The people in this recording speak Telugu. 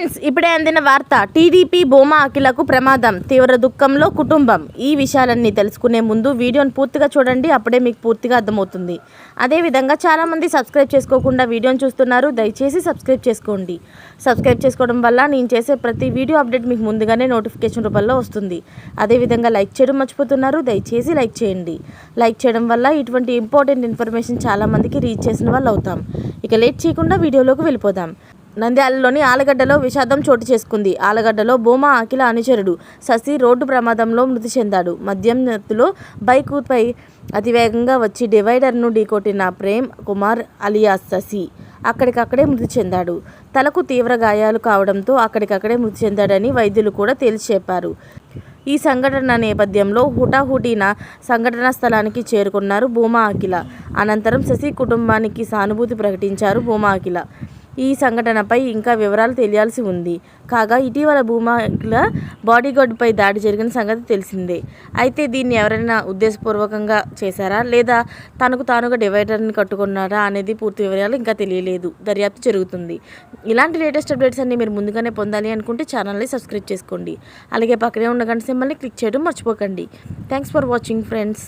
ఫ్రెండ్స్, ఇప్పుడే అందిన వార్త. టీడీపీ భూమా అఖిలకు ప్రమాదం, తీవ్ర దుఃఖంలో కుటుంబం. ఈ విషయాలన్నీ తెలుసుకునే ముందు వీడియోని పూర్తిగా చూడండి, అప్పుడే మీకు పూర్తిగా అర్థమవుతుంది. అదేవిధంగా చాలామంది సబ్స్క్రైబ్ చేసుకోకుండా వీడియోని చూస్తున్నారు, దయచేసి సబ్స్క్రైబ్ చేసుకోండి. సబ్స్క్రైబ్ చేసుకోవడం వల్ల నేను చేసే ప్రతి వీడియో అప్డేట్ మీకు ముందుగానే నోటిఫికేషన్ రూపంలో వస్తుంది. అదేవిధంగా లైక్ చేయడం మర్చిపోతున్నారు, దయచేసి లైక్ చేయండి. లైక్ చేయడం వల్ల ఇటువంటి ఇంపార్టెంట్ ఇన్ఫర్మేషన్ చాలామందికి రీచ్ చేసిన వాళ్ళు అవుతాం. ఇక లేట్ చేయకుండా వీడియోలోకి వెళ్ళిపోదాం. నంద్యాలలోని ఆలగడ్డలో విషాదం చోటు చేసుకుంది. ఆలగడ్డలో భూమా అఖిల అనుచరుడు శశి రోడ్డు ప్రమాదంలో మృతి చెందాడు. మద్యం మత్తులో బైకుపై అతివేగంగా వచ్చి డివైడర్ను ఢీకొట్టిన ప్రేమ్ కుమార్ అలియాస్ శశి అక్కడికక్కడే మృతి చెందాడు. తలకు తీవ్ర గాయాలు కావడంతో అక్కడికక్కడే మృతి చెందాడని వైద్యులు కూడా తేల్చి చెప్పారు. ఈ సంఘటన నేపథ్యంలో హుటాహుటిన సంఘటనా స్థలానికి చేరుకున్నారు భూమా అఖిల. అనంతరం శశి కుటుంబానికి సానుభూతి ప్రకటించారు భూమా అఖిల. ఈ సంఘటనపై ఇంకా వివరాలు తెలియాల్సి ఉంది. కాగా ఇటీవల భూమా అఖిల బాడీగార్డ్పై దాడి జరిగిన సంగతి తెలిసిందే. అయితే దీన్ని ఎవరైనా ఉద్దేశపూర్వకంగా చేశారా లేదా తనకు తానుగా డివైడర్ని కట్టుకున్నారా అనేది పూర్తి వివరాలు ఇంకా తెలియలేదు. దర్యాప్తు జరుగుతుంది. ఇలాంటి లేటెస్ట్ అప్డేట్స్ అన్ని మీరు ముందుగానే పొందాలి అనుకుంటే ఛానల్ని సబ్స్క్రైబ్ చేసుకోండి. అలాగే పక్కనే ఉన్న గంట సింబల్ని క్లిక్ చేయడం మర్చిపోకండి. Thanks for watching friends.